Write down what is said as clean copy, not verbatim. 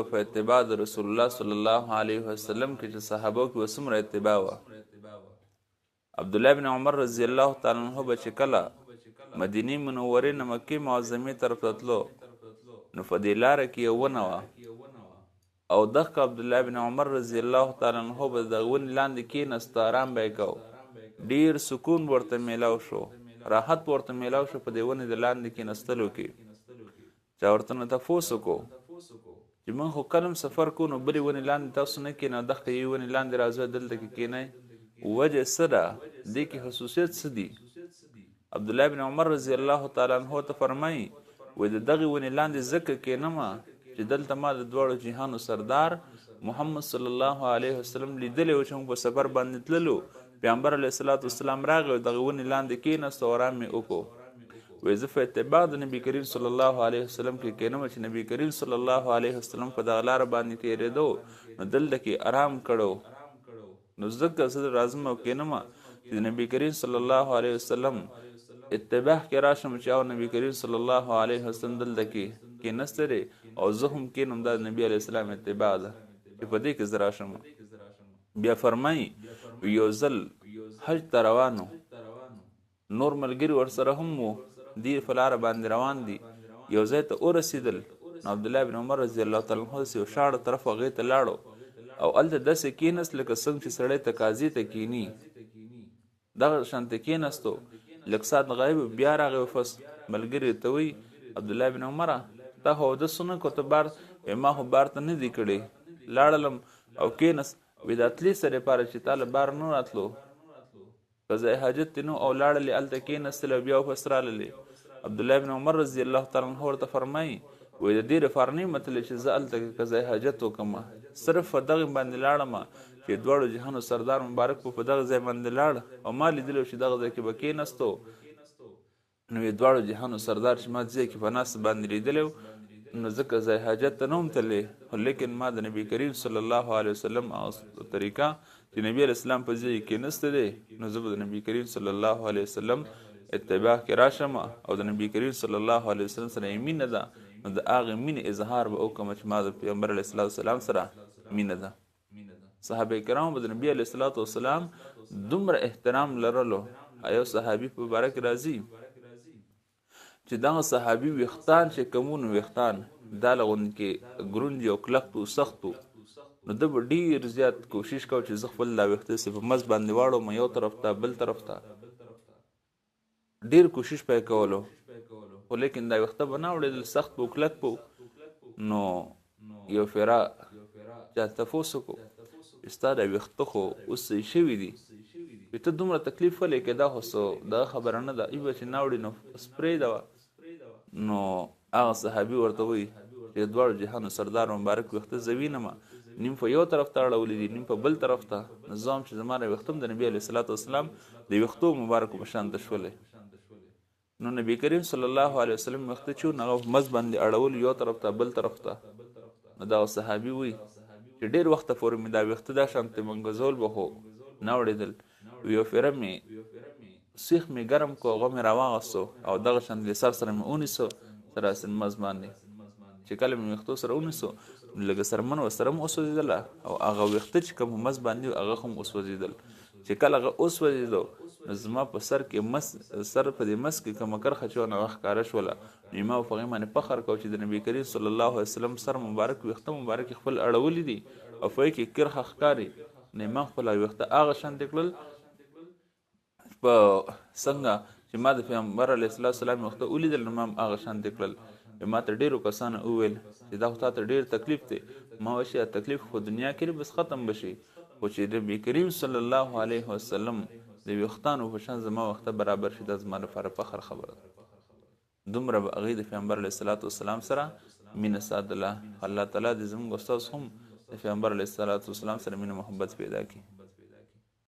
په اتباع د رسول الله صلی الله علیه وسلم کې چې صحابه کې وسمره اتباع وه. عبد الله بن عمر رضی الله تعالی عنہ به چې کله مدینه منورې نه مکې معظمې طرف ته تلو نو په دې لاره کې یو ونه وه او دغه عبد الله بن عمر رضی الله تعالی عنہ به د ونې لاندې کېناست، آرام به یې کو، ډیر سکون ورته میلاو شو، راحت ورته میلاو شو په دې ونې د لاندې کېناستلو کې. چا ورته نه تپوس وکړو چې موږ خو کلم سفر کوو نو بلې ونې لاندې تاسو نه کښېنئ، دغه یوې ونې لاندې راځئ دلته کې کښېنئ، وجه څه ده؟ دې کې خصوصیت څه دي؟ عبدالله بن عمر رضی الله تعالی عنه ته فرمایي وایي د دغې ونې لاندې ځکه کښېنمه چې دلته ما د دواړو جهانو سردار محمد صلی الله علیه وسلم لیدلی و چې موږ په سفر باندې تللو، پیغمبر علیه الصلاة والسلام راغی او دغې ونې لاندې کښېناست او ارام یې وکړو. وایي زه په اتباع د نبي کریم صلی الله علیه وسلم کې کښېنم چې نبي کریم صلی الله علیه وسلم په دغه لاره باندې تېرېدو نو دلته کې ارام کړو، نو ځکه زه راځم او کښېنم چې نبي کریم صلی الله علیه وسلم اتباع کې راشم چې او نبي کریم صلی الله علیه وسلم دلته کې کښېنستی دی او زه هم کښېنم، دا د نبي علیه السلام اتباع ده چې په دې کې زه راشم. بیا فرمایي یو ځل حج ته روانو، نور ملګري ورسره هم وو، دی په لاره باندې روان دي، یو ځای ته ورسېدل نو عبدالله بن عمر رضی الله تعالی عنه داسې یو شاړه طرف هغې ته لاړو او هلته داسې کېناست لکه څنګه چې سړی تقاضي ته کښېني، دغه شانته کېناستو، لږ ساعت غایب بیا راغی واپس ملګري ته وایي عبدالله بن عمره تا خو اودس ونه کړو ته بار؟ ما خو بار ته نه دي کړی، لاړلم او کېناست، وایي د اتلې سره لپاره چې تا له بار نه راتلو قضای حاجت دې نو او لاړلې هلته کېناستلې او بیا واپس راللې. عبدالله بن عمر رضی الله تعالی عنه ورته فرمایي وایي د دې لپاره نه یم تللی چې زه هلته قضای حاجت وکړم، صرف په دغې باندې لاړم چې دواړو جهانو سردار مبارک په دغه ځای باندې لاړ او ما لیدلی چې دغه ځای کې به کېناستو، نو یې دواړو جهانو سردار چې ما ځای کې په ناست باندې لیدلی نو زه قضای حاجت ته نه وم تللی، خو لیکن ما د نبي کریم صلی الله علیه وسلم طریقه چې نبی علیه السلام په ځای کې کېنستی دی نو زه به د نبي کریم صلی الله علیه وسلم اتباع کې راشم او د نبي کریم صلی الله علیه وسلم سره یې مینه ده نو د هغې مینې اظهار به وکړم چې ما د پیغمبر علیه الصلاة والسلام سره مینه ده. صحابه کرامو به د نبي علیه الصلاة والسلام دومره احترام لرلو. یو صحابي په باره کې راځي چې دغه صحابي ویښتان چې کومون ویښتان دا له غوندې کې ګروند او کلک و سخت و، نو ده به ډېر زیات کوشش کو چې زه خپل دا ویښته په مز باندې واړوم یو طرف ته بل طرف ته، ډېر کوشش به یې کولو خو لیکن دا ویښته به نه اورېدل، سخت به و کلک به. نو یو فیرا چا تپوس وکړو چې ستا دا ویښته خو اوس صحیح شوي دي، ته دومره تکلیف ولې کې دا خو دغه خبره نه ده، ای به چې نه وړي نو پرېږده وه. نو هغه صحابي ورته وایي چې د دواړو جهانو سردار مبارک ویښته زه وینم، نیم په یو طرف ته اړولي دي نیم په بل طرف ته، نو زه هم چې زما نه ویښته هم د نبي علیه الصلاة والسلام د ویښتو مبارکو په شان ته شولې. نو نبي کریم صلی الله علیه وسلم ویښته چې وو هغه مز باندې اړول یو طرف ته بل طرف ته. نو دغه صحابي وایي چې ډېر وخته پورې مې دا ویښته دا شانتې منګزول به خو نه اورېدل، یو فیره مې سیخ مې ګرم کو هغه مې راواغستو او دغه شان د سر سره مې ونیسو سره مز باندې، چې کله مې ویښتو سره ونیسو لږه سرمن ورسره هم وسوځېدله او هغه ویښته چې کوم مز باندې هغه هم وسوځېدل، چې کله هغه وسوځېدو نو زما په سر کې سر په دې مس کې کومه کرښه چې وه هغه ښکاره شوله، نو ما په هغې باندې فخر کو چې د نبي کریم صلی الله علیه وسلم سر مبارک ویښته مبارک خپل اړولي دي او په کې کرښه ښکاري، نو ما خپل ویښته هغه شانتې کړل په څنګه چې ما د پیغمبر علیه الصلاة والسلام ویښته ولیدل نو ما هم هغه شانتې کړل. ما ته ډېرو کسانو وویل چې دا خو تا ته ډېر تکلیف دی، ما وایي چې تکلیف خو دنیا کې بس ختم بشي، خو چې نبي کریم صلی الله علیه وسلم د ویښتانو په شان زما ویښته برابر شي دا زما لپاره فخر خبره ده. دومره به هغې د پیغمبر علیه الصلاة والسلام سره مینه ساتله. الله تعالی دې زموږ استاذ هم د پیغمبر علیه الصلاة والسلام سره مینه محبت پیدا کړي.